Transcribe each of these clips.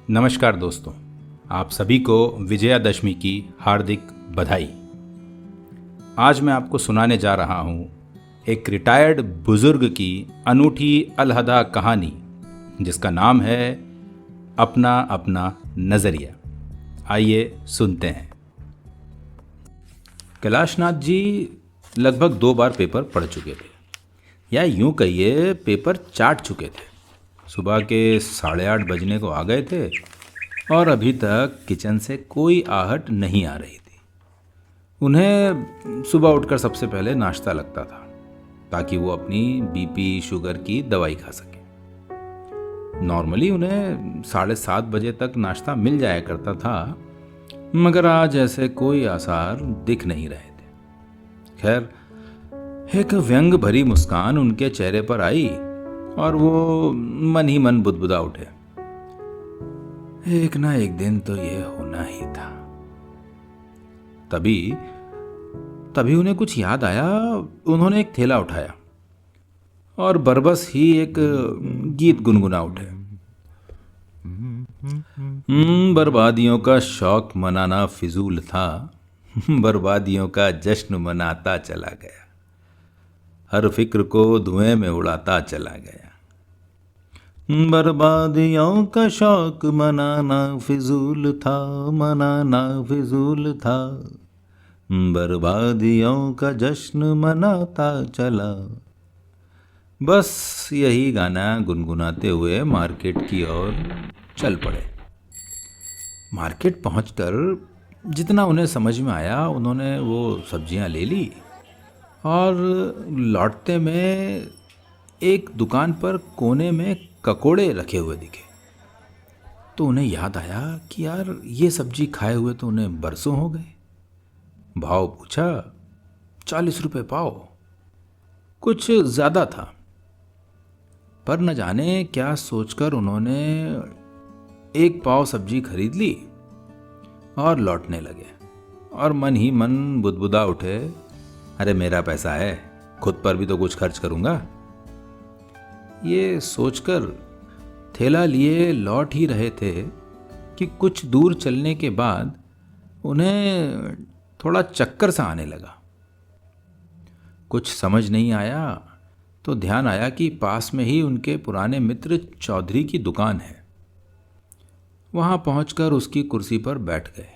नमस्कार दोस्तों, आप सभी को विजयादशमी की हार्दिक बधाई। आज मैं आपको सुनाने जा रहा हूँ एक रिटायर्ड बुजुर्ग की अनूठी अलहदा कहानी, जिसका नाम है अपना अपना नज़रिया। आइए सुनते हैं। कैलाशनाथ जी लगभग 2 बार पेपर पढ़ चुके थे, या यूं कहिए पेपर चाट चुके थे। सुबह के 8:30 बजने को आ गए थे और अभी तक किचन से कोई आहट नहीं आ रही थी। उन्हें सुबह उठकर सबसे पहले नाश्ता लगता था, ताकि वो अपनी बीपी शुगर की दवाई खा सके। नॉर्मली उन्हें 7:30 बजे तक नाश्ता मिल जाया करता था, मगर आज ऐसे कोई आसार दिख नहीं रहे थे। खैर, एक व्यंग भरी मुस्कान उनके चेहरे पर आई और वो मन ही मन बुदबुदा उठे, एक ना एक दिन तो ये होना ही था। तभी उन्हें कुछ याद आया। उन्होंने एक थैला उठाया और बरबस ही एक गीत गुनगुना उठे। बर्बादियों का शौक मनाना फिजूल था, बर्बादियों का जश्न मनाता चला गया, हर फिक्र को धुएं में उड़ाता चला गया। बर्बादियों का शौक मनाना फिजूल था, मनाना फिजूल था, बर्बादियों का जश्न मनाता चला। बस यही गाना गुनगुनाते हुए मार्केट की ओर चल पड़े। मार्केट पहुंचकर जितना उन्हें समझ में आया, उन्होंने वो सब्जियां ले ली और लौटते में एक दुकान पर कोने में ककोड़े रखे हुए दिखे। तो उन्हें याद आया कि यार, ये सब्जी खाए हुए तो उन्हें बरसों हो गए। भाव पूछा, 40 रुपए पाव। कुछ ज़्यादा था, पर न जाने क्या सोचकर उन्होंने 1 पाव सब्जी खरीद ली और लौटने लगे। और मन ही मन बुदबुदा उठे, अरे मेरा पैसा है, खुद पर भी तो कुछ खर्च करूंगा। ये सोचकर थैला लिए लौट ही रहे थे कि कुछ दूर चलने के बाद उन्हें थोड़ा चक्कर सा आने लगा। कुछ समझ नहीं आया तो ध्यान आया कि पास में ही उनके पुराने मित्र चौधरी की दुकान है। वहां पहुंचकर उसकी कुर्सी पर बैठ गए।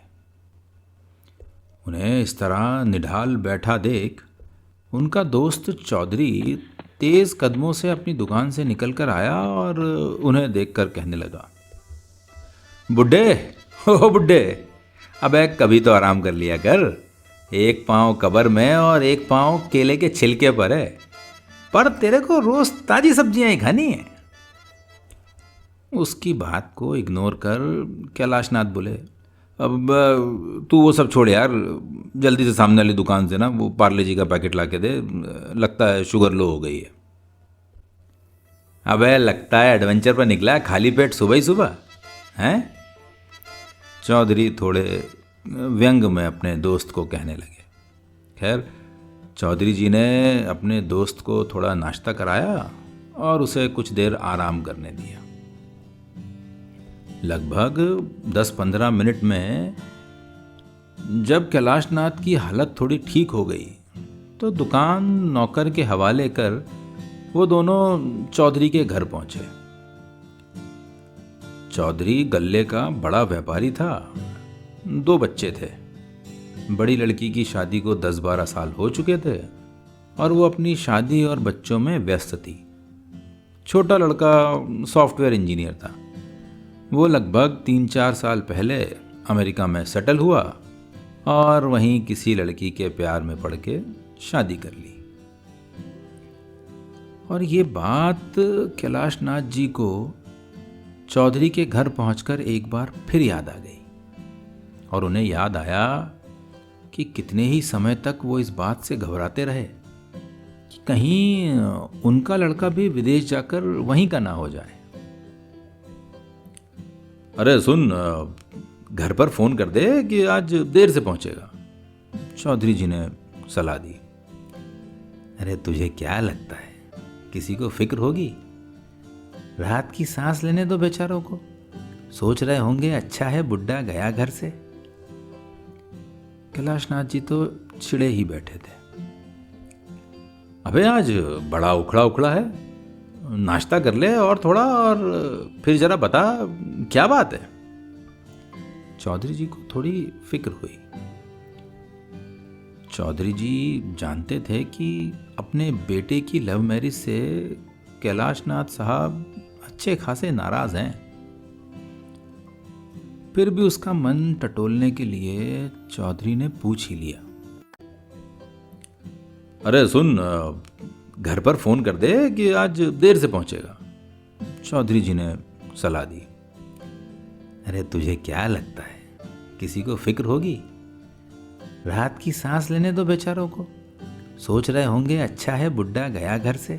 उन्हें इस तरह निढाल बैठा देख उनका दोस्त चौधरी तेज कदमों से अपनी दुकान से निकलकर आया और उन्हें देखकर कहने लगा, बुड्ढे, हो बुड्ढे, अबे कभी तो आराम कर लिया कर। 1 पाँव कब्र में और 1 पाँव केले के छिलके पर है, पर तेरे को रोज ताजी सब्जियां ही खानी है। उसकी बात को इग्नोर कर कैलाशनाथ बोले, अब तू वो सब छोड़ यार, जल्दी से सामने वाली दुकान से ना वो पार्ले जी का पैकेट ला के दे, लगता है शुगर लो हो गई है। अबे लगता है एडवेंचर पर निकला है खाली पेट सुबह ही सुबह, हैं? चौधरी थोड़े व्यंग में अपने दोस्त को कहने लगे। खैर, चौधरी जी ने अपने दोस्त को थोड़ा नाश्ता कराया और उसे कुछ देर आराम करने दिया। लगभग 10-15 मिनट में जब कैलाशनाथ की हालत थोड़ी ठीक हो गई तो दुकान नौकर के हवाले कर वो दोनों चौधरी के घर पहुंचे। चौधरी गल्ले का बड़ा व्यापारी था। 2 बच्चे थे। बड़ी लड़की की शादी को 10-12 साल हो चुके थे और वो अपनी शादी और बच्चों में व्यस्त थी। छोटा लड़का सॉफ्टवेयर इंजीनियर था। वो लगभग 3-4 साल पहले अमेरिका में सेटल हुआ और वहीं किसी लड़की के प्यार में पड़ के शादी कर ली। और ये बात कैलाशनाथ जी को चौधरी के घर पहुंचकर एक बार फिर याद आ गई और उन्हें याद आया कि कितने ही समय तक वो इस बात से घबराते रहे कि कहीं उनका लड़का भी विदेश जाकर वहीं का ना हो जाए। अरे सुन, घर पर फोन कर दे कि आज देर से पहुंचेगा, चौधरी जी ने सलाह दी। अरे तुझे क्या लगता है किसी को फिक्र होगी? रात की सांस लेने दो बेचारों को। सोच रहे होंगे अच्छा है बुड्ढा गया घर से। कैलाशनाथ जी तो चिड़े ही बैठे थे। अबे आज बड़ा उखड़ा उखड़ा है, नाश्ता कर ले और थोड़ा, और फिर जरा बता क्या बात है। चौधरी जी को थोड़ी फिक्र हुई। चौधरी जी जानते थे कि अपने बेटे की लव मैरिज से कैलाशनाथ साहब अच्छे खासे नाराज हैं। फिर भी उसका मन टटोलने के लिए चौधरी ने पूछ ही लिया, अरे सुन, घर पर फोन कर दे कि आज देर से पहुंचेगा। चौधरी जी ने सलाह दी। अरे तुझे क्या लगता है किसी को फिक्र होगी? रात की सांस लेने दो बेचारों को। सोच रहे होंगे अच्छा है बुड्ढा गया घर से।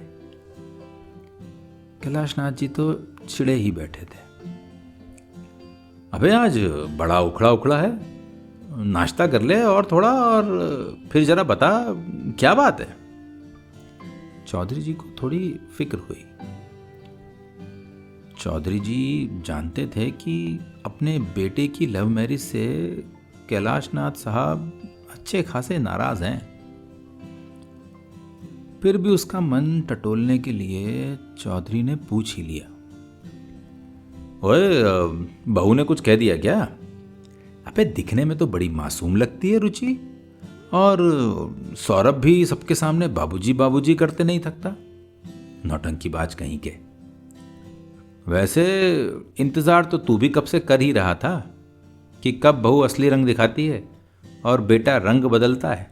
कैलाशनाथ जी तो चिड़े ही बैठे थे। अबे आज बड़ा उखड़ा उखड़ा है, नाश्ता कर ले और थोड़ा, और फिर जरा बता क्या बात है। चौधरी जी को थोड़ी फिक्र हुई। चौधरी जी जानते थे कि अपने बेटे की लव मैरिज से कैलाशनाथ साहब अच्छे खासे नाराज हैं। फिर भी उसका मन टटोलने के लिए चौधरी ने पूछ ही लिया, ओए बहू ने कुछ कह दिया क्या? अबे दिखने में तो बड़ी मासूम लगती है रुचि, और सौरभ भी सबके सामने बाबूजी बाबूजी करते नहीं थकता। नौटंकीबाज कहीं के। वैसे इंतजार तो तू भी कब से कर ही रहा था कि कब बहू असली रंग दिखाती है और बेटा रंग बदलता है।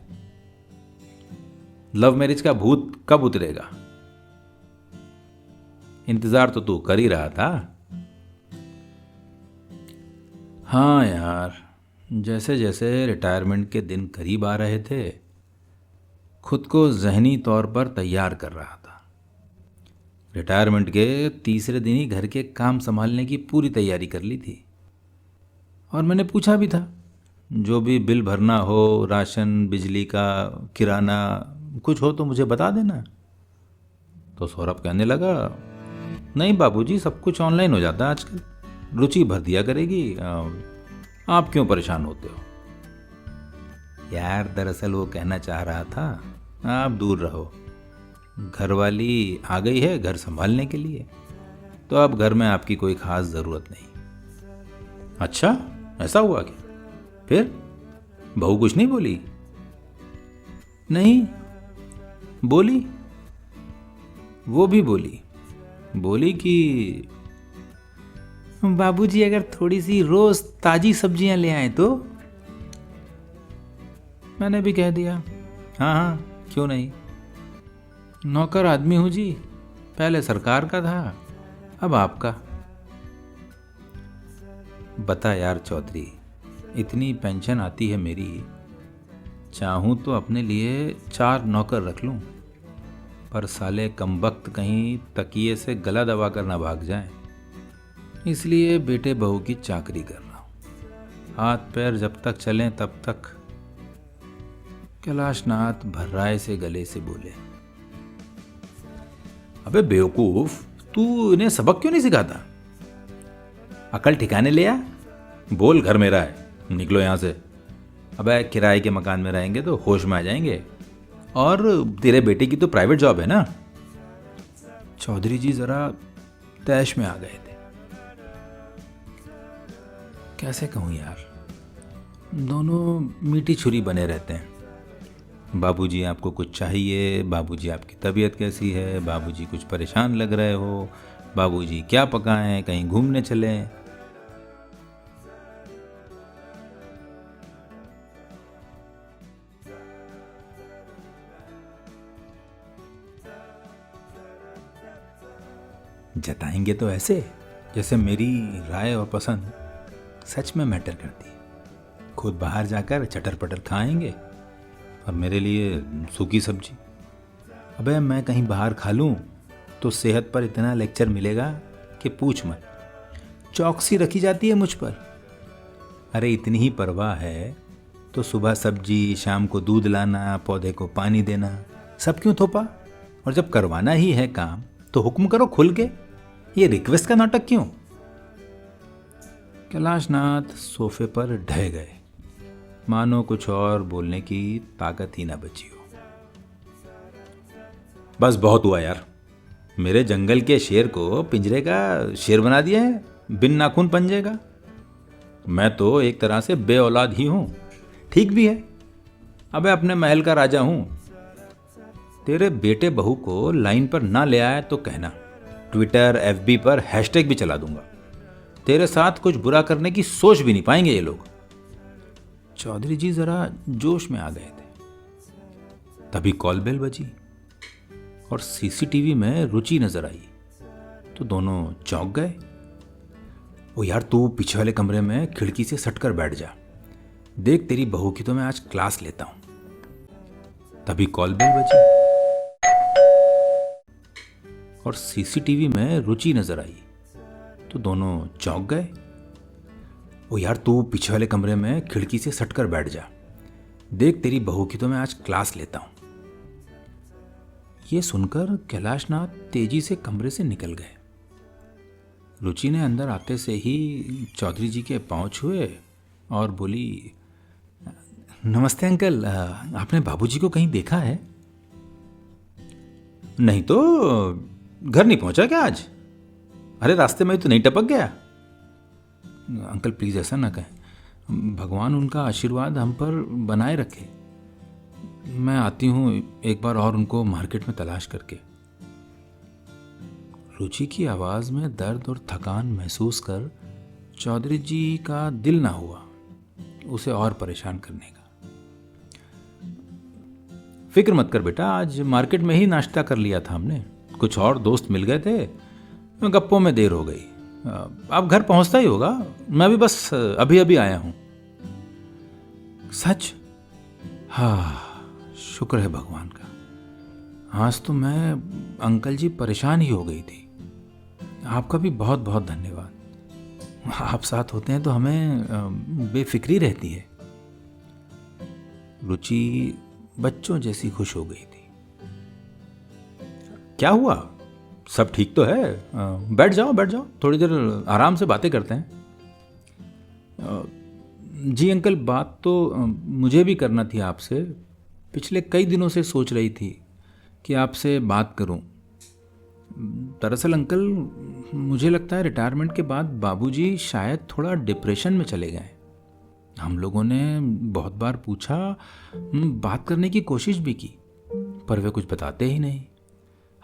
लव मैरिज का भूत कब उतरेगा? इंतजार तो तू कर ही रहा था। हाँ यार, जैसे जैसे रिटायरमेंट के दिन करीब आ रहे थे, खुद को जहनी तौर पर तैयार कर रहा था। रिटायरमेंट के तीसरे दिन ही घर के काम संभालने की पूरी तैयारी कर ली थी। और मैंने पूछा भी था, जो भी बिल भरना हो, राशन, बिजली का, किराना, कुछ हो तो मुझे बता देना। तो सौरभ कहने लगा, नहीं बाबूजी, सब कुछ ऑनलाइन हो जाता है आजकल, रुचि भर दिया करेगी, आप क्यों परेशान होते हो। यार दरअसल वो कहना चाह रहा था, आप दूर रहो, घरवाली आ गई है घर संभालने के लिए, तो अब घर में आपकी कोई खास ज़रूरत नहीं। अच्छा, ऐसा हुआ क्या? फिर बहू कुछ नहीं बोली? नहीं बोली, वो भी बोली कि बाबूजी अगर थोड़ी सी रोज ताजी सब्जियां ले आए तो। मैंने भी कह दिया, हाँ हाँ क्यों नहीं, नौकर आदमी हूँ जी, पहले सरकार का था, अब आपका। बता यार चौधरी, इतनी पेंशन आती है मेरी, चाहूँ तो अपने लिए 4 नौकर रख लूँ, पर साले कमबख्त कहीं तकिए से गला दबा कर ना भाग जाएं। इसलिए बेटे बहू की चाकरी कर रहा हूँ, हाथ पैर जब तक चलें तब तक। कैलाशनाथ भर्राए से गले से बोले, अबे बेवकूफ, तू इन्हें सबक क्यों नहीं सिखाता? अकल ठिकाने ले आ, बोल घर मेरा है, निकलो यहां से। अबे किराए के मकान में रहेंगे तो होश में आ जाएंगे, और तेरे बेटे की तो प्राइवेट जॉब है ना। चौधरी जी जरा तैश में आ गए थे। कैसे कहूँ यार, दोनों मीठी छुरी बने रहते हैं। बाबूजी आपको कुछ चाहिए, बाबूजी आपकी तबीयत कैसी है, बाबूजी कुछ परेशान लग रहे हो, बाबूजी क्या पकाएं, कहीं घूमने चलें। जताएंगे तो ऐसे जैसे मेरी राय और पसंद सच में मैटर करती है। खुद बाहर जाकर चटर पटर खाएंगे और मेरे लिए सूखी सब्जी। अबे मैं कहीं बाहर खा लूँ तो सेहत पर इतना लेक्चर मिलेगा कि पूछ मत, चौकसी रखी जाती है मुझ पर। अरे इतनी ही परवाह है तो सुबह सब्जी, शाम को दूध लाना, पौधे को पानी देना, सब क्यों थोपा? और जब करवाना ही है काम तो हुक्म करो खुल के, ये रिक्वेस्ट का नाटक क्यों? कैलाशनाथ सोफे पर ढह गए, मानो कुछ और बोलने की ताकत ही ना बची हो। बस बहुत हुआ यार, मेरे जंगल के शेर को पिंजरे का शेर बना दिया है, बिन नाखून पंजे का। मैं तो एक तरह से बे औलाद ही हूं। ठीक भी है, अबे अपने महल का राजा हूं। तेरे बेटे बहू को लाइन पर ना ले आया तो कहना, ट्विटर एफबी पर हैशटैग भी चला दूंगा। तेरे साथ कुछ बुरा करने की सोच भी नहीं पाएंगे ये लोग। चौधरी जी जरा जोश में आ गए थे। तभी कॉल बेल बजी और सीसीटीवी में रुचि नजर आई तो दोनों चौंक गए। ओ यार, तू पीछे वाले कमरे में खिड़की से सटकर बैठ जा, देख तेरी बहू की तो मैं आज क्लास लेता हूं। तभी कॉल बेल बजी और सीसीटीवी में रुचि नजर आई तो दोनों चौंक गए। ओ यार, तू पीछे वाले कमरे में खिड़की से सटकर बैठ जा, देख तेरी बहू की तो मैं आज क्लास लेता हूं। ये सुनकर कैलाशनाथ तेजी से कमरे से निकल गए। रुचि ने अंदर आते से ही चौधरी जी के पांव छुए और बोली, नमस्ते अंकल, आपने बाबूजी को कहीं देखा है? नहीं तो, घर नहीं पहुंचा क्या आज? अरे रास्ते में तो नहीं टपक गया? अंकल प्लीज ऐसा ना कहें, भगवान उनका आशीर्वाद हम पर बनाए रखे। मैं आती हूं एक बार और उनको मार्केट में तलाश करके। रुचि की आवाज में दर्द और थकान महसूस कर चौधरी जी का दिल ना हुआ उसे और परेशान करने का। फिक्र मत कर बेटा, आज मार्केट में ही नाश्ता कर लिया था हमने, कुछ और दोस्त मिल गए थे, गप्पों में देर हो गई। अब घर पहुंचता ही होगा, मैं भी बस अभी अभी आया हूं। सच? हाँ, शुक्र है भगवान का। आज तो मैं अंकल जी परेशान ही हो गई थी। आपका भी बहुत बहुत धन्यवाद। आप साथ होते हैं तो हमें बेफिक्री रहती है। रुचि बच्चों जैसी खुश हो गई थी। क्या हुआ, सब ठीक तो है? बैठ जाओ बैठ जाओ, थोड़ी देर आराम से बातें करते हैं। जी अंकल, बात तो मुझे भी करना थी आपसे। पिछले कई दिनों से सोच रही थी कि आपसे बात करूं। दरअसल अंकल, मुझे लगता है रिटायरमेंट के बाद बाबूजी शायद थोड़ा डिप्रेशन में चले गए। हम लोगों ने बहुत बार पूछा, बात करने की कोशिश भी की, पर वे कुछ बताते ही नहीं।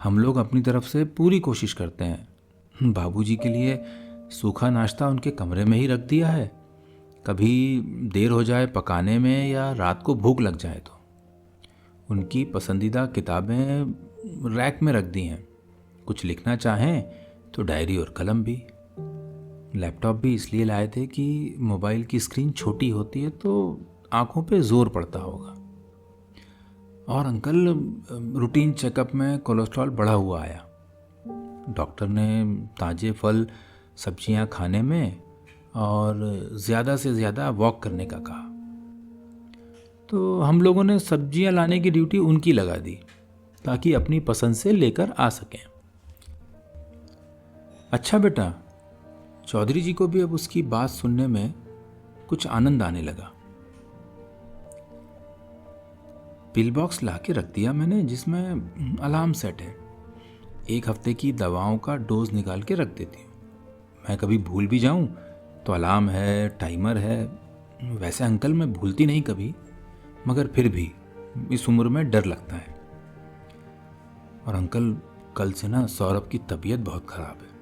हम लोग अपनी तरफ से पूरी कोशिश करते हैं। बाबूजी के लिए सूखा नाश्ता उनके कमरे में ही रख दिया है। कभी देर हो जाए पकाने में या रात को भूख लग जाए तो उनकी पसंदीदा किताबें रैक में रख दी हैं। कुछ लिखना चाहें तो डायरी और कलम भी। लैपटॉप भी इसलिए लाए थे कि मोबाइल की स्क्रीन छोटी होती है तो आंखों पे जोर पड़ता होगा। और अंकल, रूटीन चेकअप में कोलेस्ट्रॉल बढ़ा हुआ आया। डॉक्टर ने ताज़े फल सब्जियां खाने में और ज़्यादा से ज़्यादा वॉक करने का कहा। तो हम लोगों ने सब्जियां लाने की ड्यूटी उनकी लगा दी ताकि अपनी पसंद से लेकर आ सकें। अच्छा बेटा, चौधरी जी को भी अब उसकी बात सुनने में कुछ आनंद आने लगा। पिल बॉक्स ला के रख दिया मैंने, जिसमें अलार्म सेट है। 1 हफ्ते की दवाओं का डोज निकाल के रख देती हूँ। मैं कभी भूल भी जाऊं तो अलार्म है, टाइमर है। वैसे अंकल मैं भूलती नहीं कभी, मगर फिर भी इस उम्र में डर लगता है। और अंकल, कल से ना सौरभ की तबीयत बहुत खराब है।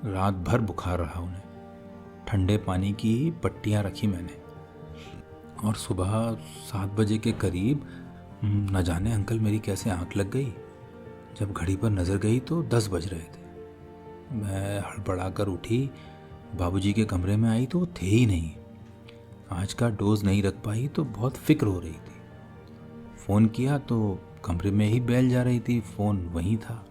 रात भर बुखार रहा उन्हें। ठंडे पानी की पट्टियाँ रखी मैंने और सुबह 7 बजे के करीब न जाने अंकल मेरी कैसे आंख लग गई। जब घड़ी पर नज़र गई तो 10 बज रहे थे। मैं हड़बड़ा कर उठी, बाबूजी के कमरे में आई तो वो थे ही नहीं। आज का डोज नहीं रख पाई तो बहुत फिक्र हो रही थी। फ़ोन किया तो कमरे में ही बेल जा रही थी, फ़ोन वहीं था।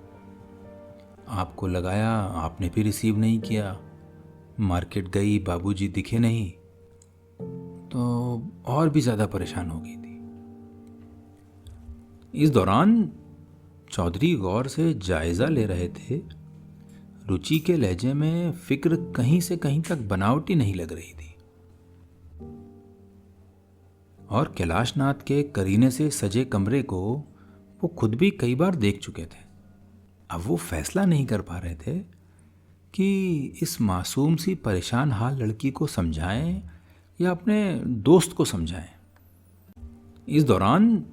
आपको लगाया, आपने भी रिसीव नहीं किया। मार्केट गई, बाबूजी दिखे नहीं तो और भी ज़्यादा परेशान हो गई थी। इस दौरान चौधरी गौर से जायज़ा ले रहे थे रुचि के लहजे में फिक्र कहीं से कहीं तक बनावटी नहीं लग रही थी। और कैलाशनाथ के करीने से सजे कमरे को वो खुद भी कई बार देख चुके थे। अब वो फैसला नहीं कर पा रहे थे कि इस मासूम सी परेशान हाल लड़की को समझाएं या अपने दोस्त को समझाएं। इस दौरान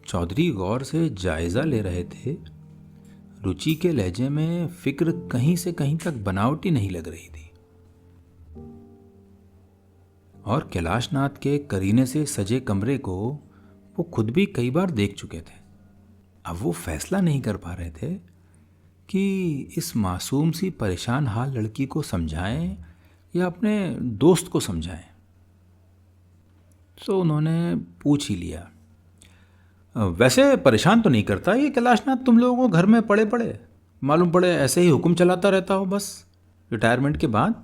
चौधरी गौर से जायजा ले रहे थे। रुचि के लहजे में फिक्र कहीं से कहीं तक बनावटी नहीं लग रही थी। और कैलाशनाथ के करीने से सजे कमरे को वो खुद भी कई बार देख चुके थे। अब वो फैसला नहीं कर पा रहे थे कि इस मासूम सी परेशान हाल लड़की को समझाएं या अपने दोस्त को समझाएं। तो उन्होंने पूछ ही लिया, वैसे परेशान तो नहीं करता ये कैलाशनाथ तुम लोगों को घर में पड़े पड़े? मालूम पड़े ऐसे ही हुक्म चलाता रहता हो बस रिटायरमेंट के बाद।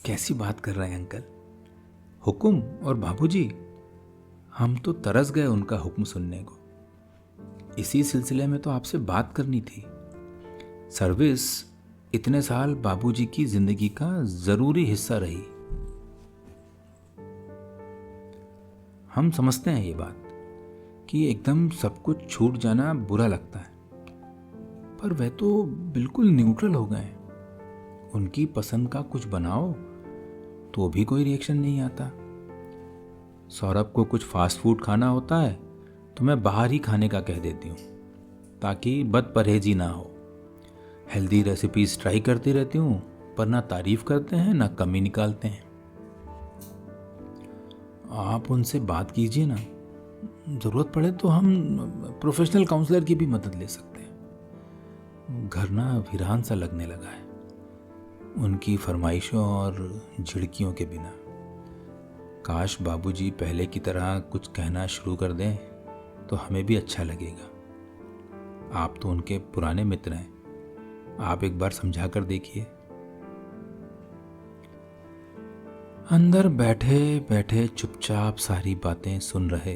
कैसी बात कर रहे हैं अंकल? हुक्म और बाबूजी, हम तो तरस गए उनका हुक्म सुनने को। इसी सिलसिले में तो आपसे बात करनी थी। सर्विस इतने साल बाबूजी की जिंदगी का जरूरी हिस्सा रही। हम समझते हैं ये बात कि एकदम सब कुछ छूट जाना बुरा लगता है, पर वह तो बिल्कुल न्यूट्रल हो गए। उनकी पसंद का कुछ बनाओ तो भी कोई रिएक्शन नहीं आता। सौरभ को कुछ फास्ट फूड खाना होता है तो मैं बाहर ही खाने का कह देती हूँ ताकि बद परहेजी ना हो। हेल्दी रेसिपीज ट्राई करती रहती हूँ, पर ना तारीफ करते हैं ना कमी निकालते हैं। आप उनसे बात कीजिए ना, ज़रूरत पड़े तो हम प्रोफेशनल काउंसलर की भी मदद ले सकते हैं। घर ना वीरान सा लगने लगा है उनकी फरमाइशों और झिड़कियों के बिना। काश बाबूजी पहले की तरह कुछ कहना शुरू कर दें तो हमें भी अच्छा लगेगा। आप तो उनके पुराने मित्र हैं, आप एक बार समझा कर देखिए। अंदर बैठे बैठे चुपचाप सारी बातें सुन रहे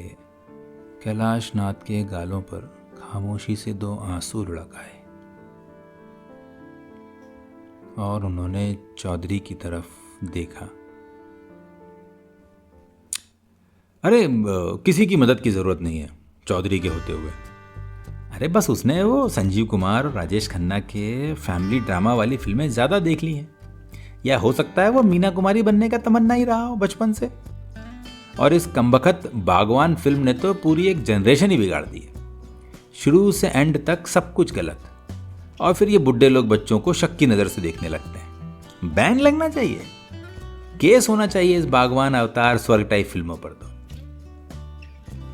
कैलाशनाथ के गालों पर खामोशी से 2 आंसू लुढ़क आए और उन्होंने चौधरी की तरफ देखा। अरे किसी की मदद की ज़रूरत नहीं है चौधरी के होते हुए। अरे बस उसने वो संजीव कुमार और राजेश खन्ना के फैमिली ड्रामा वाली फिल्में ज़्यादा देख ली हैं, या हो सकता है वो मीना कुमारी बनने का तमन्ना ही रहा हो बचपन से। और इस कमबख्त बागवान फिल्म ने तो पूरी एक जनरेशन ही बिगाड़ दी है। शुरू से एंड तक सब कुछ गलत, और फिर ये बुढ़े लोग बच्चों को शक की नज़र से देखने लगते हैं। बैन लगना चाहिए, केस होना चाहिए इस बागवान अवतार स्वर्ग टाइप फिल्मों पर। तो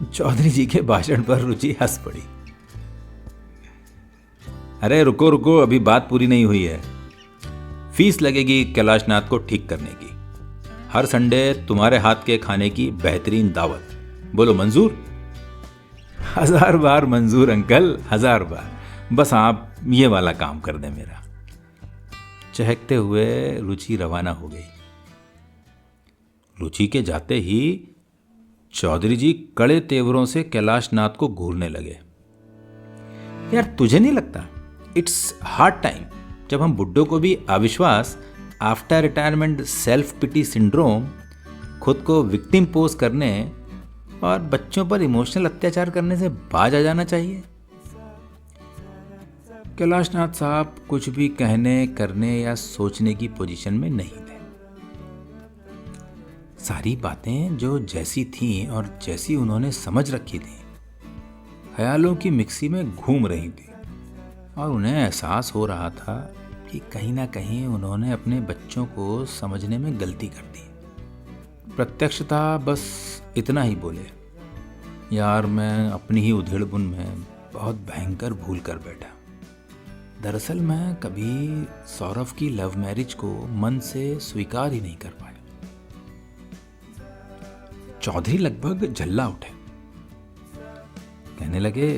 चौधरी जी के भाषण पर रुचि हंस पड़ी। अरे रुको रुको, अभी बात पूरी नहीं हुई है। फीस लगेगी कैलाशनाथ को ठीक करने की। हर संडे तुम्हारे हाथ के खाने की बेहतरीन दावत। बोलो मंजूर? 1000 बार मंजूर अंकल, 1000 बार। बस आप ये वाला काम कर दें मेरा। चहकते हुए रुचि रवाना हो गई। रुचि के जाते ही चौधरी जी कड़े तेवरों से कैलाशनाथ को घूरने लगे। यार तुझे नहीं लगता इट्स हार्ड टाइम जब हम बुड्ढों को भी अविश्वास, after retirement self pity syndrome, खुद को विक्टिम पोज करने और बच्चों पर इमोशनल अत्याचार करने से बाज आ जाना चाहिए? कैलाशनाथ साहब कुछ भी कहने, करने या सोचने की पोजीशन में नहीं थे। सारी बातें जो जैसी थीं और जैसी उन्होंने समझ रखी थी, ख्यालों की मिक्सी में घूम रही थी, और उन्हें एहसास हो रहा था कि कहीं ना कहीं उन्होंने अपने बच्चों को समझने में गलती कर दी। प्रत्यक्षता बस इतना ही बोले, यार मैं अपनी ही उधेड़बुन में बहुत भयंकर भूल कर बैठा। दरअसल मैं कभी सौरभ की लव मैरिज को मन से स्वीकार ही नहीं कर पाया। चौधरी लगभग झल्ला उठे, कहने लगे,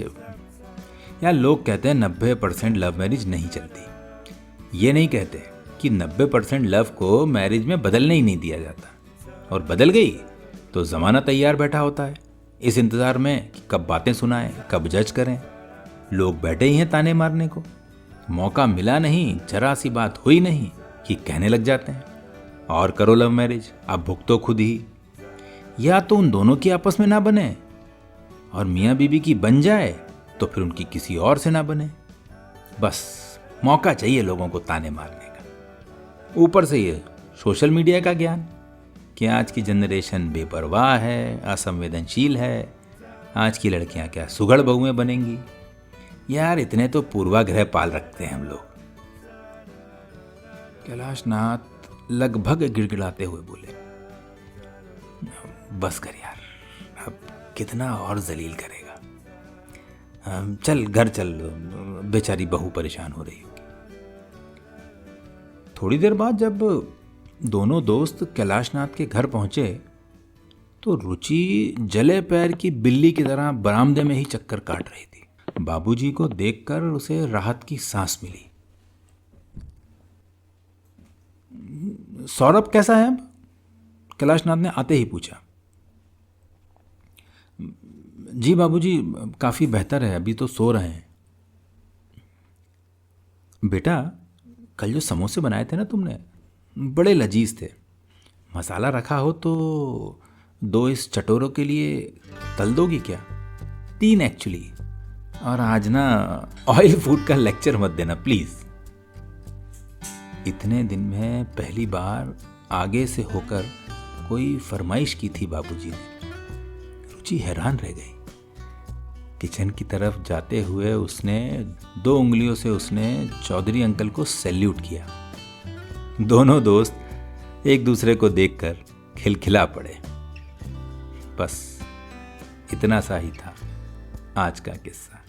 यार लोग कहते हैं 90% लव मैरिज नहीं चलती। ये नहीं कहते कि 90% लव को मैरिज में बदलने ही नहीं दिया जाता, और बदल गई तो ज़माना तैयार बैठा होता है इस इंतज़ार में कि कब बातें सुनाएं, कब जज करें। लोग बैठे ही हैं ताने मारने को। मौका मिला नहीं, जरा सी बात हुई नहीं कि कहने लग जाते हैं और करो लव मैरिज, अब भुगतो खुद ही। या तो उन दोनों की आपस में ना बने और मियाँ बीबी की बन जाए तो फिर उनकी किसी और से ना बने। बस मौका चाहिए लोगों को ताने मारने का। ऊपर से ये सोशल मीडिया का ज्ञान कि आज की जनरेशन बेपरवाह है, असंवेदनशील है, आज की लड़कियां क्या सुगड़ बहुएं बनेंगी। यार इतने तो पूर्वाग्रह पाल रखते हैं हम लोग। कैलाशनाथ लगभग गिड़गिड़ाते हुए बोले, बस कर यार, अब कितना और जलील करेगा। चल घर चल, बेचारी बहू परेशान हो रही होगी। थोड़ी देर बाद जब दोनों दोस्त कैलाशनाथ के घर पहुंचे तो रुचि जले पैर की बिल्ली की तरह बरामदे में ही चक्कर काट रही थी। बाबूजी को देखकर उसे राहत की सांस मिली। सौरभ कैसा है अब? कैलाशनाथ ने आते ही पूछा। जी बाबूजी, काफ़ी बेहतर है, अभी तो सो रहे हैं। बेटा, कल जो समोसे बनाए थे ना तुमने, बड़े लजीज थे। मसाला रखा हो तो 2 इस चटोरों के लिए तल दोगी क्या? 3 एक्चुअली। और आज ना ऑयल फूड का लेक्चर मत देना प्लीज़। इतने दिन में पहली बार आगे से होकर कोई फरमाइश की थी बाबूजी ने। रुचि हैरान रह गई। किचन की तरफ जाते हुए उसने 2 उंगलियों से उसने चौधरी अंकल को सैल्यूट किया। दोनों दोस्त एक दूसरे को देखकर खिलखिला पड़े। बस इतना सा ही था आज का किस्सा।